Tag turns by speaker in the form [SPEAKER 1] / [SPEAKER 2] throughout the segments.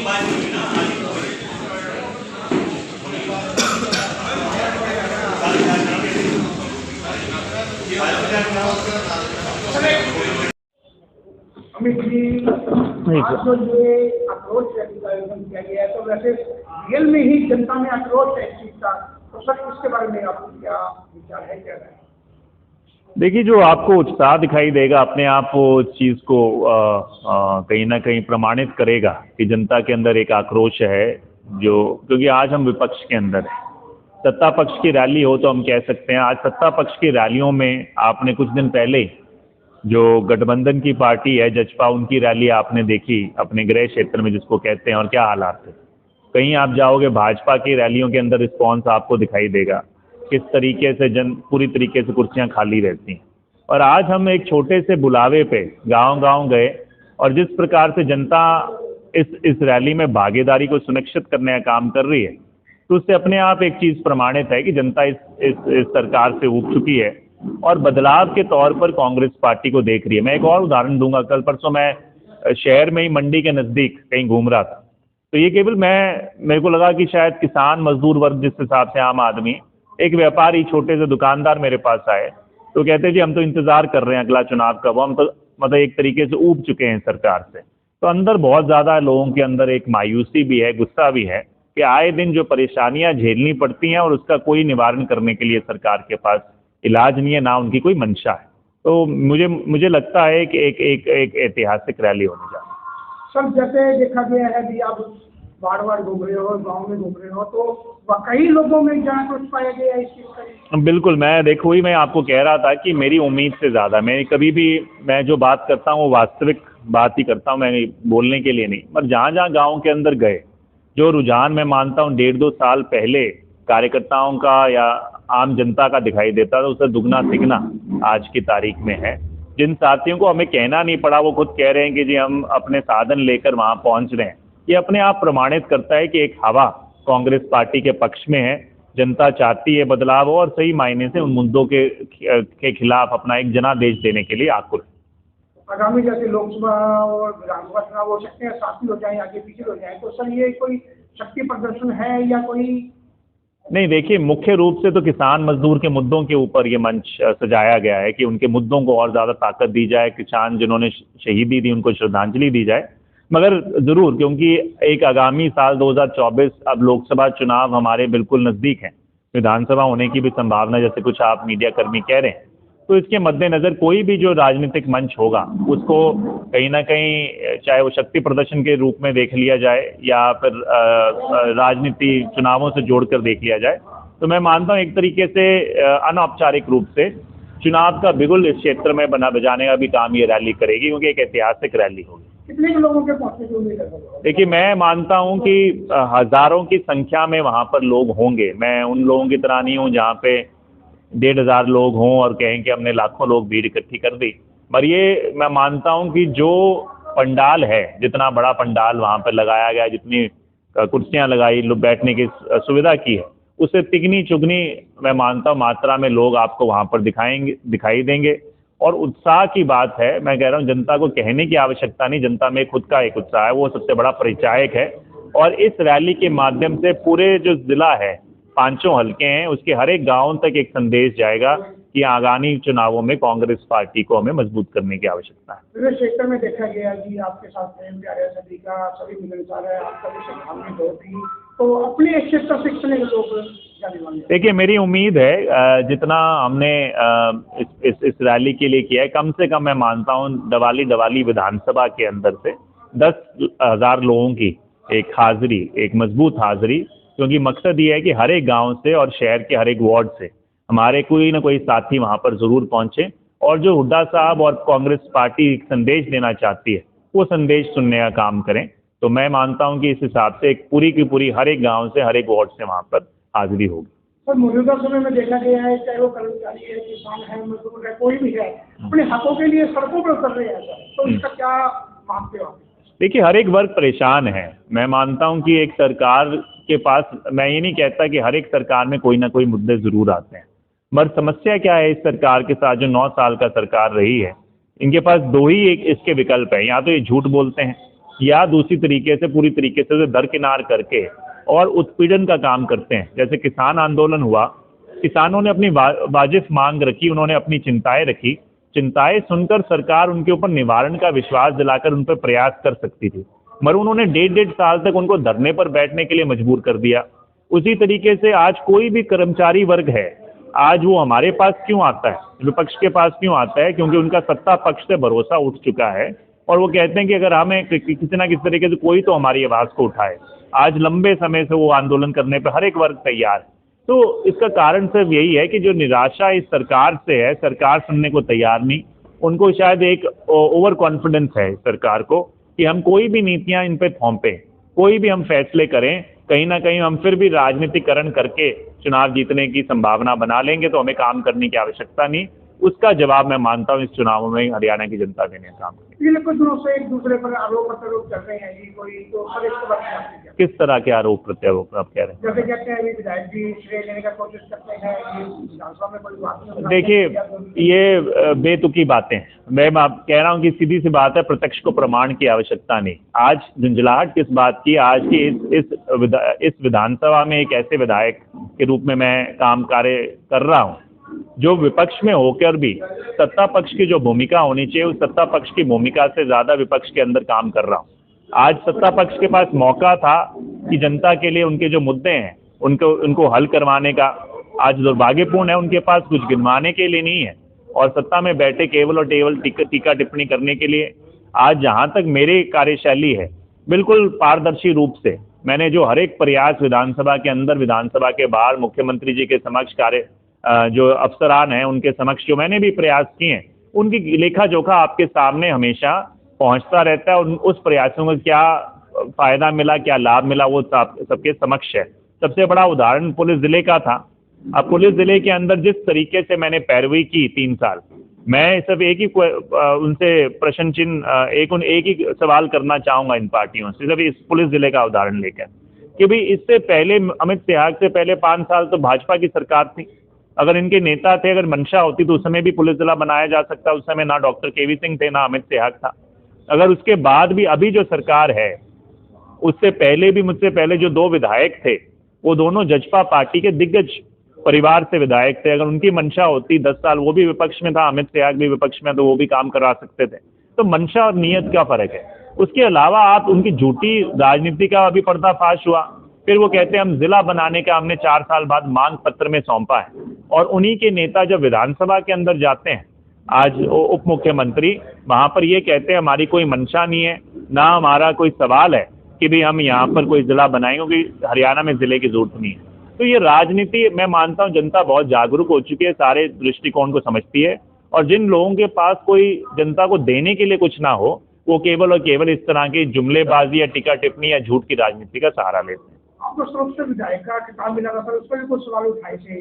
[SPEAKER 1] अमित जी, आज जो ये अप्रोच रैली का आयोजन किया गया है, तो वैसे रियल में ही जनता में अप्रोच है इस चीज का, तो सर इसके बारे में आपको क्या विचार है, क्या है?
[SPEAKER 2] देखिए, जो आपको उत्साह दिखाई देगा अपने आप वो उस चीज़ को कहीं ना कहीं प्रमाणित करेगा कि जनता के अंदर एक आक्रोश है, जो क्योंकि आज हम विपक्ष के अंदर हैं। सत्ता पक्ष की रैली हो तो हम कह सकते हैं, आज सत्ता पक्ष की रैलियों में आपने कुछ दिन पहले जो गठबंधन की पार्टी है जजपा, उनकी रैली आपने देखी अपने गृह क्षेत्र में जिसको कहते हैं, और क्या हालात थे। कहीं आप जाओगे भाजपा की रैलियों के अंदर रिस्पॉन्स आपको दिखाई देगा, किस तरीके से पूरी तरीके से कुर्सियां खाली रहती हैं। और आज हम एक छोटे से बुलावे पे गांव-गांव गए, और जिस प्रकार से जनता इस रैली में भागीदारी को सुनिश्चित करने का काम कर रही है, तो उससे अपने आप एक चीज़ प्रमाणित है कि जनता इस सरकार से ऊब चुकी है और बदलाव के तौर पर कांग्रेस पार्टी को देख रही है। मैं एक और उदाहरण दूंगा। कल परसों मैं शहर में ही मंडी के नज़दीक कहीं घूम रहा था, तो ये केवल मेरे को लगा कि शायद किसान मजदूर वर्ग, जिस हिसाब से आम आदमी, एक व्यापारी छोटे से दुकानदार मेरे पास आए, तो कहते जी हम तो इंतज़ार कर रहे हैं अगला चुनाव कब, हम तो मतलब एक तरीके से ऊब चुके हैं सरकार से। तो अंदर बहुत ज़्यादा लोगों के अंदर एक मायूसी भी है, गुस्सा भी है कि आए दिन जो परेशानियां झेलनी पड़ती हैं और उसका कोई निवारण करने के लिए सरकार के पास इलाज नहीं है, ना उनकी कोई मंशा है। तो मुझे लगता है कि एक ऐतिहासिक रैली होने जा रही है।
[SPEAKER 1] सर, जैसे देखा गया है कि आप बार घूम रहे हो, गांव में घूम रहे हो, तो कई लोगों में जहाँ कुछ पाया गया इस चीज़ का।
[SPEAKER 2] बिल्कुल, मैं आपको कह रहा था कि मेरी उम्मीद से ज़्यादा मैं जो बात करता हूँ वो वास्तविक बात ही करता हूँ, मैं बोलने के लिए नहीं। पर जहाँ जहाँ गाँव के अंदर गए, जो रुझान मैं मानता हूँ 1.5-2 साल पहले कार्यकर्ताओं का या आम जनता का दिखाई देता था, उससे दुगना तिगना आज की तारीख में है। जिन साथियों को हमें कहना नहीं पड़ा, वो खुद कह रहे हैं कि जी हम अपने साधन लेकर वहाँ पहुँच रहे हैं। ये अपने आप प्रमाणित करता है कि एक हवा कांग्रेस पार्टी के पक्ष में है। जनता चाहती है बदलाव हो और सही मायने से उन मुद्दों के खिलाफ अपना एक जनादेश देने के लिए आकुल।
[SPEAKER 1] आगामी जैसे लोकसभा और विधानसभा चुनाव हो सकते हैं, साथ ही हो जाए, आगे पीछे हो जाए, तो सर ये कोई शक्ति प्रदर्शन है या कोई?
[SPEAKER 2] नहीं, देखिए, मुख्य रूप से तो किसान मजदूर के मुद्दों के ऊपर ये मंच सजाया गया है कि उनके मुद्दों को और ज़्यादा ताकत दी जाए, किसान जिन्होंने शहीदी दी उनको श्रद्धांजलि दी जाए। मगर ज़रूर, क्योंकि एक आगामी साल 2024 अब लोकसभा चुनाव हमारे बिल्कुल नज़दीक हैं, विधानसभा होने की भी संभावना जैसे कुछ आप मीडिया कर्मी कह रहे हैं, तो इसके मद्देनज़र कोई भी जो राजनीतिक मंच होगा उसको कहीं ना कहीं चाहे वो शक्ति प्रदर्शन के रूप में देख लिया जाए या फिर राजनीति चुनावों से जोड़कर देख लिया जाए। तो मैं मानता हूँ एक तरीके से अनौपचारिक रूप से चुनाव का बिगुल इस क्षेत्र में बजाने का भी काम ये रैली करेगी, क्योंकि एक ऐतिहासिक रैली होगी।
[SPEAKER 1] कितने लोगों के पहुंचने की उम्मीद है?
[SPEAKER 2] देखिए, मैं मानता हूं कि हज़ारों की संख्या में वहां पर लोग होंगे। मैं उन लोगों की तरह नहीं हूं जहां पे 1,500 लोग हों और कहें कि हमने लाखों लोग भीड़ इकट्ठी कर दी। पर ये मैं मानता हूं कि जो पंडाल है, जितना बड़ा पंडाल वहां पर लगाया गया, जितनी कुर्सियां लगाई, बैठने की सुविधा की है, उससे तिगनी चुगनी मैं मानता हूं मात्रा में लोग आपको वहां पर दिखाई देंगे। और उत्साह की बात है, मैं कह रहा हूँ जनता को कहने की आवश्यकता नहीं, जनता में खुद का एक उत्साह है, वो सबसे बड़ा परिचायक है। और इस रैली के माध्यम से पूरे जो ज़िला है, 5 हल्के हैं, उसके हर एक गांव तक एक संदेश जाएगा कि आगामी चुनावों में कांग्रेस पार्टी को हमें मजबूत करने की आवश्यकता है।
[SPEAKER 1] पूरे क्षेत्र में देखा गया कि आपके साथ प्रेम प्यारे सभी का, सभी मिलनसार है, आपका भी श्रद्धांजलि बहुत ही, तो अपने क्षेत्र से कितने लोग जाने वाले? देखिए,
[SPEAKER 2] मेरी उम्मीद है जितना हमने इस रैली के लिए किया है, कम से कम मैं मानता हूँ दवाली विधानसभा के अंदर से 10,000 लोगों की एक हाजिरी, एक मजबूत हाजिरी, क्योंकि मकसद ये है कि हर एक गांव से और शहर के हर एक वार्ड से हमारे कोई ना कोई साथी वहां पर ज़रूर पहुंचे और जो हुड्डा साहब और कांग्रेस पार्टी संदेश देना चाहती है वो संदेश सुनने का काम करें। तो मैं मानता हूं कि इस हिसाब से एक पूरी की पूरी हर एक गांव से, हर एक वार्ड से वहां पर हाजिरी होगी।
[SPEAKER 1] सर, मौजूदा समय में देखा गया है, चाहे वो कर्मचारी है, किसान है, मजदूर है, कोई भी है, अपने हकों के लिए सड़कों पर उतर रहे हैं सर, तो इसका क्या मानते हो?
[SPEAKER 2] देखिए, हर एक वर्ग परेशान है। मैं मानता हूं कि एक सरकार के पास, मैं ये नहीं कहता कि हर एक सरकार में कोई ना कोई मुद्दे ज़रूर आते हैं, मगर समस्या क्या है इस सरकार के साथ, जो 9 साल का सरकार रही है, इनके पास 2 ही एक इसके विकल्प है। या तो ये झूठ बोलते हैं, या दूसरी तरीके से पूरी तरीके से उसे दरकिनार करके और उत्पीड़न का काम करते हैं। जैसे किसान आंदोलन हुआ, किसानों ने अपनी वाजिब मांग रखी, उन्होंने अपनी चिंताएं रखी, चिंताएं सुनकर सरकार उनके ऊपर निवारण का विश्वास दिलाकर उन पर प्रयास कर सकती थी, मगर उन्होंने 1.5 साल तक उनको धरने पर बैठने के लिए मजबूर कर दिया। उसी तरीके से आज कोई भी कर्मचारी वर्ग है, आज वो हमारे पास क्यों आता है, विपक्ष के पास क्यों आता है? क्योंकि उनका सत्ता पक्ष से भरोसा उठ चुका है और वो कहते हैं कि अगर हमें किसी ना किसी तरीके से कोई तो हमारी आवाज़ को उठाए। आज लंबे समय से वो आंदोलन करने पर हर एक वर्ग तैयार है। तो इसका कारण सिर्फ यही है कि जो निराशा इस सरकार से है, सरकार सुनने को तैयार नहीं, उनको शायद एक ओवर कॉन्फिडेंस है सरकार को कि हम कोई भी नीतियां इन पे थोपें, कोई भी हम फैसले करें, कहीं ना कहीं हम फिर भी राजनीतिकरण करके चुनाव जीतने की संभावना बना लेंगे, तो हमें काम करने की आवश्यकता नहीं। उसका जवाब मैं मानता हूँ इस चुनाव में हरियाणा की जनता देने का काम करेगी।
[SPEAKER 1] पिछले कुछ दिनों से एक दूसरे पर आरोप प्रत्यारोप चल रहे हैं जी, कोई तो सर इसके बारे में आपकी क्या?
[SPEAKER 2] किस तरह के आरोप प्रत्यारोप आप कह रहे हैं?
[SPEAKER 1] जैसे कहते हैं अभी विधायक जी श्रेय लेने का कोशिश करते हैं, ये विधानसभा में बड़ी बात नहीं।
[SPEAKER 2] देखिए, ये बेतुकी बातें हैं। मैं आप कह रहा हूँ कि सीधी सी बात है, प्रत्यक्ष को प्रमाण की आवश्यकता नहीं। आज झुंझलाहट किस बात की, आज की इस विधानसभा में एक ऐसे विधायक के रूप में मैं काम कार्य कर रहा हूँ जो विपक्ष में होकर भी सत्ता पक्ष की जो भूमिका होनी चाहिए, उस सत्ता पक्ष की भूमिका से ज़्यादा विपक्ष के अंदर काम कर रहा हूँ। आज सत्ता पक्ष के पास मौका था कि जनता के लिए उनके जो मुद्दे हैं उनको हल करवाने का। आज दुर्भाग्यपूर्ण है उनके पास कुछ गिनवाने के लिए नहीं है और सत्ता में बैठे केवल और केवल टीका टिप्पणी करने के लिए। आज जहाँ तक मेरी कार्यशैली है, बिल्कुल पारदर्शी रूप से मैंने जो हर एक प्रयास विधानसभा के अंदर, विधानसभा के बाहर, मुख्यमंत्री जी के समक्ष जो अफसरान हैं उनके समक्ष जो मैंने भी प्रयास किए हैं, उनकी लेखा जोखा आपके सामने हमेशा पहुंचता रहता है और उस प्रयासों का क्या फ़ायदा मिला, क्या लाभ मिला, वो सबके समक्ष है। सबसे बड़ा उदाहरण पुलिस ज़िले का था। अब पुलिस ज़िले के अंदर जिस तरीके से मैंने पैरवी की 3 साल, मैं सिर्फ एक ही उनसे प्रश्न चिन्ह एक ही सवाल करना चाहूँगा इन पार्टियों से, सिर्फ इस पुलिस ज़िले का उदाहरण लेकर कि भाई इससे पहले अमित सिहाग से पहले 5 साल तो भाजपा की सरकार थी। अगर इनके नेता थे, अगर मंशा होती तो उस समय भी पुलिस जिला बनाया जा सकता। उस समय ना डॉक्टर केवी सिंह थे, ना अमित सिहाग था। अगर उसके बाद भी अभी जो सरकार है, उससे पहले भी मुझसे पहले जो 2 विधायक थे, वो दोनों जजपा पार्टी के दिग्गज परिवार से विधायक थे। अगर उनकी मंशा होती 10 साल वो भी विपक्ष में था, अमित सिहाग भी विपक्ष में, तो वो भी काम करवा सकते थे। तो मंशा और नीयत का फर्क है। उसके अलावा आप उनकी झूठी राजनीति का अभी पर्दाफाश हुआ। फिर वो कहते हैं हम जिला बनाने का हमने 4 साल बाद मांग पत्र में सौंपा है, और उन्हीं के नेता जब विधानसभा के अंदर जाते हैं, आज उप मुख्यमंत्री, वहाँ पर ये कहते हैं हमारी कोई मंशा नहीं है, ना हमारा कोई सवाल है कि भाई हम यहाँ पर कोई ज़िला बनाएंगे, क्योंकि हरियाणा में ज़िले की ज़रूरत नहीं है। तो ये राजनीति, मैं मानता हूँ जनता बहुत जागरूक हो चुकी है, सारे दृष्टिकोण को समझती है, और जिन लोगों के पास कोई जनता को देने के लिए कुछ ना हो, वो केवल और केवल इस तरह की जुमलेबाजी या टीका टिप्पणी या झूठ की राजनीति का सहारा लेते हैं।
[SPEAKER 1] आपको तरफ से विधायक का खिताब मिला था, उस पर भी कुछ सवाल उठाए थे?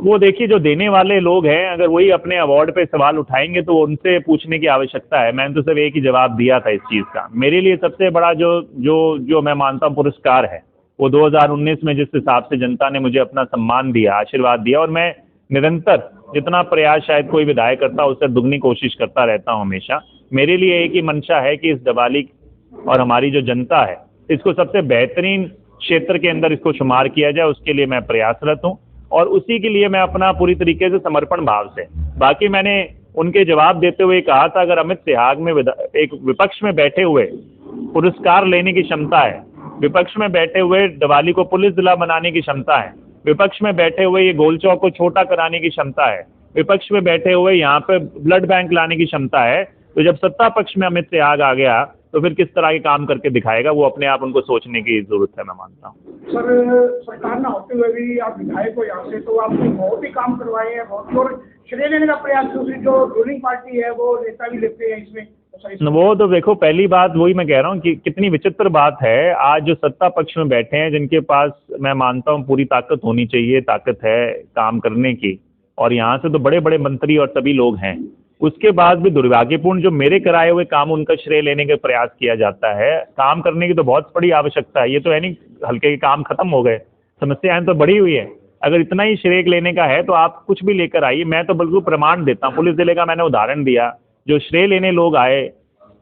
[SPEAKER 2] वो देखिए, जो देने वाले लोग हैं, अगर वही अपने अवार्ड पे सवाल उठाएंगे तो उनसे पूछने की आवश्यकता है। मैंने तो सिर्फ एक ही जवाब दिया था इस चीज़ का। मेरे लिए सबसे बड़ा जो मैं मानता हूँ पुरस्कार है, वो 2019 में जिस हिसाब से जनता ने मुझे अपना सम्मान दिया, आशीर्वाद दिया, और मैं निरंतर जितना प्रयास शायद कोई विधायक करता उससे दुगनी कोशिश करता रहता हूँ हमेशा। मेरे लिए एक ही मंशा है कि इस दिवाली और हमारी जो जनता है, इसको सबसे बेहतरीन क्षेत्र के अंदर इसको शुमार किया जाए, उसके लिए मैं प्रयासरत हूँ, और उसी के लिए मैं अपना पूरी तरीके से समर्पण भाव से। बाकी मैंने उनके जवाब देते हुए कहा था, अगर अमित सिहाग में एक विपक्ष में बैठे हुए पुरस्कार लेने की क्षमता है, विपक्ष में बैठे हुए दिवाली को पुलिस जिला बनाने की क्षमता है, विपक्ष में बैठे हुए ये गोल चौक को छोटा कराने की क्षमता है, विपक्ष में बैठे हुए यहाँ पे ब्लड बैंक लाने की क्षमता है, तो जब सत्ता पक्ष में अमित सिहाग आ गया तो फिर किस तरह के काम करके दिखाएगा, वो अपने आप उनको सोचने की जरूरत है, मैं मानता हूँ।
[SPEAKER 1] सर, सरकार ना होते हुए भी आप विधायक हो यहाँ से, तो आपने बहुत ही काम करवाए हैं, बहुत, और श्रेय लेने का प्रयास दूसरी जो रूलिंग पार्टी है वो नेता भी लेते हैं इसमें।
[SPEAKER 2] वो तो देखो, पहली बात वही मैं कह रहा हूँ कि कितनी विचित्र बात है, आज जो सत्ता पक्ष में बैठे हैं, जिनके पास मैं मानता हूँ पूरी ताकत होनी चाहिए, ताकत है काम करने की, और यहाँ से तो बड़े बड़े मंत्री और सभी लोग हैं, उसके बाद भी दुर्भाग्यपूर्ण जो मेरे कराए हुए काम उनका श्रेय लेने का प्रयास किया जाता है। काम करने की तो बहुत बड़ी आवश्यकता है, ये तो है नहीं हल्के के काम खत्म हो गए, समस्याएं तो बढ़ी हुई है। अगर इतना ही श्रेय लेने का है तो आप कुछ भी लेकर आइए, मैं तो बिल्कुल प्रमाण देता हूँ। पुलिस जिले का मैंने उदाहरण दिया, जो श्रेय लेने लोग आए,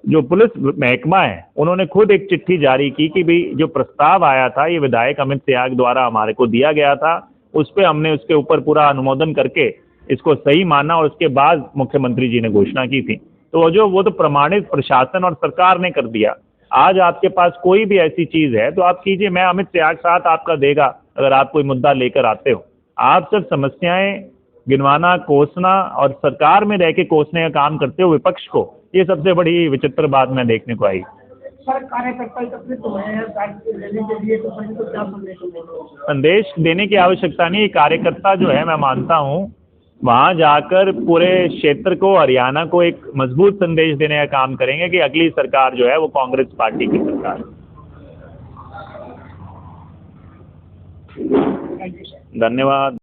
[SPEAKER 2] जो पुलिस महकमा है उन्होंने खुद एक चिट्ठी जारी की कि भाई जो प्रस्ताव आया था ये विधायक अमित त्याग द्वारा हमारे को दिया गया था, उस पर हमने उसके ऊपर पूरा अनुमोदन करके इसको सही माना और उसके बाद मुख्यमंत्री जी ने घोषणा की थी। तो वो तो प्रमाणित प्रशासन और सरकार ने कर दिया। आज आपके पास कोई भी ऐसी चीज़ है तो आप कीजिए, मैं अमित त्याग साथ आपका देगा अगर आप कोई मुद्दा लेकर आते हो। आप सब समस्याएं गिनवाना, कोसना और सरकार में रह के कोसने का काम करते हो विपक्ष को, ये सबसे बड़ी विचित्र बात मैं देखने को आई।
[SPEAKER 1] सर कार्यकर्ता एकत्रित हुए हैं लेने के लिए, तो सर को क्या संदेश देंगे?
[SPEAKER 2] संदेश देने की आवश्यकता नहीं। कार्यकर्ता जो है मैं मानता हूँ वहाँ जाकर पूरे क्षेत्र को, हरियाणा को एक मजबूत संदेश देने का काम करेंगे कि अगली सरकार जो है वो कांग्रेस पार्टी की सरकार है। धन्यवाद।